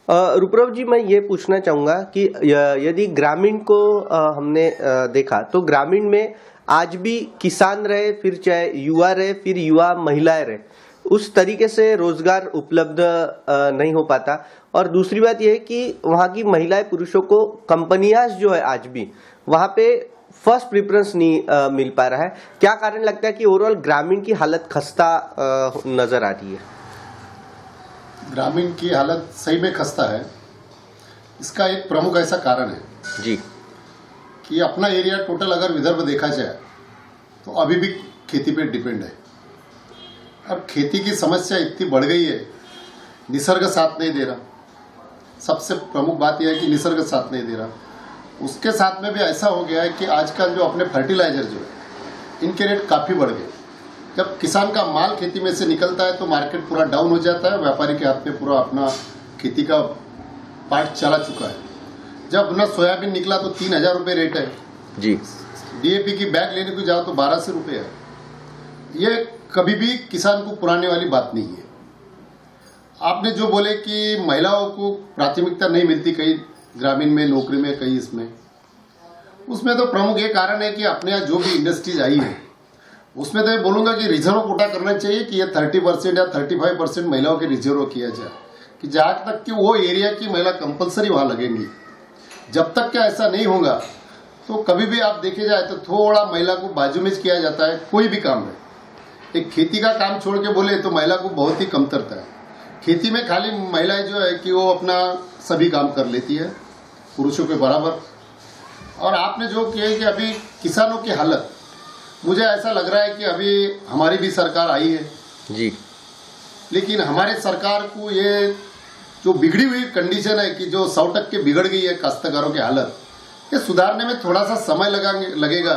रूपराव जी, मैं ये पूछना चाहूँगा कि यदि ग्रामीण को हमने देखा तो ग्रामीण में आज भी किसान रहे, फिर चाहे युवा रहे, फिर युवा महिलाएं रहे, उस तरीके से रोजगार उपलब्ध नहीं हो पाता। और दूसरी बात यह है कि वहाँ की महिलाएं पुरुषों को कंपनियां जो है आज भी वहाँ पे फर्स्ट प्रेफरेंस नहीं मिल पा रहा है। क्या कारण लगता है कि ओवरऑल ग्रामीण की हालत खस्ता नजर आ रही है? ग्रामीण की हालत सही में खस्ता है। इसका एक प्रमुख ऐसा कारण है जी कि अपना एरिया टोटल अगर विदर्भ देखा जाए तो अभी भी खेती पे डिपेंड है। अब खेती की समस्या इतनी बढ़ गई है, निसर्ग साथ नहीं दे रहा। सबसे प्रमुख बात यह है कि निसर्ग साथ नहीं दे रहा। उसके साथ में भी ऐसा हो गया है कि आजकल जो अपने फर्टिलाइजर जो है इनके रेट काफ़ी बढ़ गए। जब किसान का माल खेती में से निकलता है तो मार्केट पूरा डाउन हो जाता है, व्यापारी के हाथ में पूरा अपना खेती का पार्ट चला चुका है। जब अपना सोयाबीन निकला तो 3,000 रुपये रेट है जी। DAP की बैग लेने को जाओ तो 1,200 रुपये है। ये कभी भी किसान को पुराने वाली बात नहीं है। आपने जो बोले कि महिलाओं को प्राथमिकता नहीं मिलती कई ग्रामीण में नौकरी में, कई इसमें, उसमें तो प्रमुख ये कारण है कि अपने यहाँ जो भी इंडस्ट्रीज आई है उसमें तो ये बोलूंगा कि रिजर्व कोटा करना चाहिए कि ये 30% या 35% महिलाओं के रिजर्व किया जाए, कि जहाँ तक कि वो एरिया की महिला कंपलसरी वहाँ लगेंगी। जब तक क्या ऐसा नहीं होगा तो कभी भी आप देखे जाए तो थोड़ा महिला को बाजू में किया जाता है। कोई भी काम है, एक खेती का काम छोड़ के बोले तो महिला को बहुत ही कमतरता है। खेती में खाली महिलाएं जो है कि वो अपना सभी काम कर लेती है पुरुषों के बराबर। और आपने जो किया कि अभी किसानों की हालत, मुझे ऐसा लग रहा है कि अभी हमारी भी सरकार आई है जी, लेकिन हमारे सरकार को ये जो बिगड़ी हुई कंडीशन है कि जो 100% बिगड़ गई है काश्तकारों की हालत, ये सुधारने में थोड़ा सा समय लगेगा।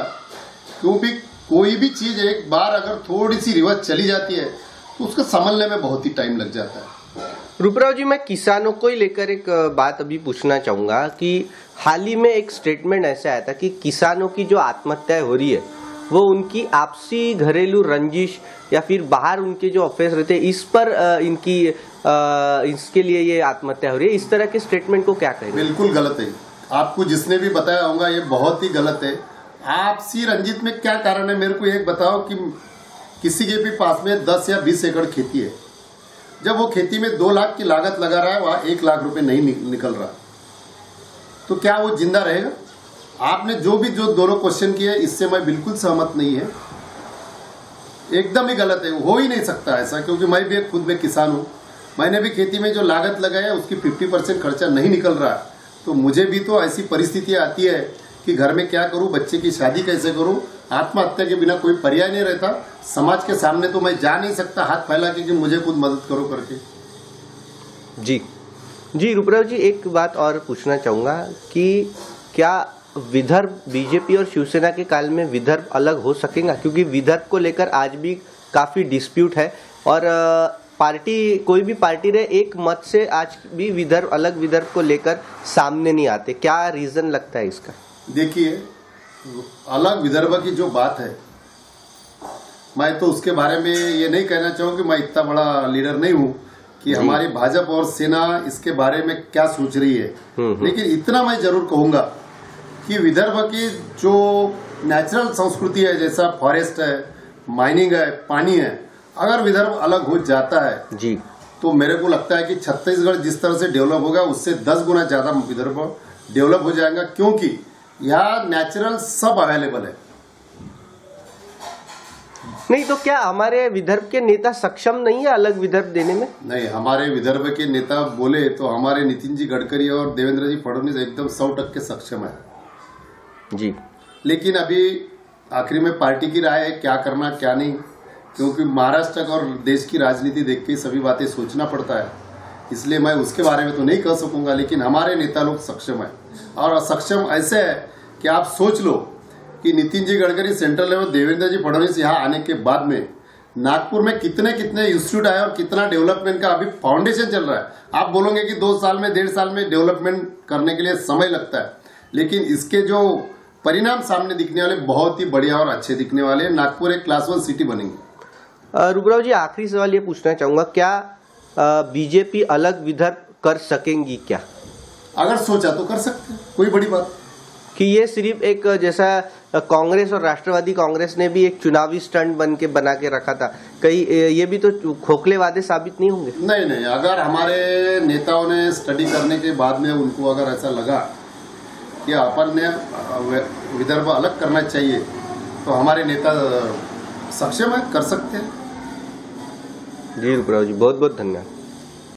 क्योंकि कोई भी चीज एक बार अगर थोड़ी सी रिवर्स चली जाती है तो उसको संभलने में बहुत ही टाइम लग जाता है। रूपराव जी, मैं किसानों को ही लेकर एक बात अभी पूछना चाहूंगा कि हाल ही में एक स्टेटमेंट ऐसा आया था कि किसानों की जो आत्महत्याएं हो रही है वो उनकी आपसी घरेलू रंजिश या फिर बाहर उनके जो अफेयर्स रहते हैं इस पर इसके लिए ये आत्महत्या हो रही है। इस तरह के स्टेटमेंट को क्या कहेंगे? बिल्कुल गलत है। आपको जिसने भी बताया होगा ये बहुत ही गलत है। आपसी रंजित में क्या कारण है मेरे को एक बताओ कि किसी के भी पास में 10 या 20 एकड़ खेती है, जब वो खेती में 2 लाख की लागत लगा रहा है, वहां 1 लाख रुपए नहीं निकल रहा, तो क्या वो जिंदा रहेगा? आपने जो दोनों क्वेश्चन किए इससे मैं बिल्कुल सहमत नहीं है, एकदम ही गलत है। हो ही नहीं सकता ऐसा, क्योंकि मैं भी खुद में किसान हूं। मैंने भी खेती में जो लागत लगाया उसकी 50% खर्चा नहीं निकल रहा, तो मुझे भी तो ऐसी परिस्थितियां आती है कि घर में क्या करूं, बच्चे की शादी कैसे करूं। आत्महत्या के बिना कोई पर्याय नहीं रहता। समाज के सामने तो मैं जा नहीं सकता हाथ फैला के कि मुझे खुद मदद करो करके। जी रूपराव जी, एक बात और पूछना चाहूंगा कि क्या विदर्भ, बीजेपी और शिवसेना के काल में विदर्भ अलग हो सकेगा? क्योंकि विदर्भ को लेकर आज भी काफी डिस्प्यूट है और पार्टी, कोई भी पार्टी रहे, एक मत से आज भी विदर्भ, अलग विदर्भ को लेकर सामने नहीं आते। क्या रीजन लगता है इसका? देखिए, अलग विदर्भ की जो बात है, मैं तो उसके बारे में ये नहीं कहना चाहूँ कि मैं इतना बड़ा लीडर नहीं हूँ कि हमारी भाजपा और सेना इसके बारे में क्या सोच रही है। लेकिन इतना मैं जरूर कहूंगा कि विदर्भ की जो नेचुरल संस्कृति है, जैसा फॉरेस्ट है, माइनिंग है, पानी है, अगर विदर्भ अलग हो जाता है जी, तो मेरे को लगता है कि छत्तीसगढ़ जिस तरह से डेवलप होगा उससे 10 गुना ज्यादा विदर्भ डेवलप हो जाएगा, क्योंकि यहाँ नेचुरल सब अवेलेबल है। नहीं तो क्या हमारे विदर्भ के नेता सक्षम नहीं है अलग विदर्भ देने में? नहीं, हमारे विदर्भ के नेता बोले तो हमारे नितिन जी गडकरी और देवेंद्र जी फडणवीस एकदम 100% सक्षम है जी। लेकिन अभी आखिरी में पार्टी की राय है क्या करना क्या नहीं, क्योंकि महाराष्ट्र और देश की राजनीति देख के सभी बातें सोचना पड़ता है, इसलिए मैं उसके बारे में तो नहीं कह सकूंगा। लेकिन हमारे नेता लोग सक्षम है, और सक्षम ऐसे है कि आप सोच लो कि नितिन जी गडकरी सेंट्रल लेवल, देवेंद्र जी फडणवीस यहाँ आने के बाद में नागपुर में कितने इंस्टीट्यूट आए और कितना डेवलपमेंट का अभी फाउंडेशन चल रहा है। आप बोलोगे कि 2 साल में 1.5 साल में डेवलपमेंट करने के लिए समय लगता है, लेकिन इसके जो परिणाम सामने दिखने वाले बहुत ही बढ़िया और अच्छे दिखने वाले। नागपुर एक क्लास 1 सिटी बनेंगे। रूपराव जी, आखिरी सवाल ये पूछना चाहूंगा, क्या बीजेपी अलग विदर्भ कर सकेंगी क्या? अगर सोचा तो कर सकते हैं, कोई बड़ी बात। कि ये सिर्फ एक जैसा कांग्रेस और राष्ट्रवादी कांग्रेस ने भी एक चुनावी स्टंट बना के रखा था, कहीं ये भी तो खोखले वादे साबित नहीं होंगे? नहीं नहीं, अगर हमारे नेताओं ने स्टडी करने के बाद में उनको अगर ऐसा लगा कि अपन ने विदर्भ अलग करना चाहिए तो हमारे नेता सक्षम है, कर सकते हैं। जी रुपराव जी, बहुत बहुत धन्यवाद।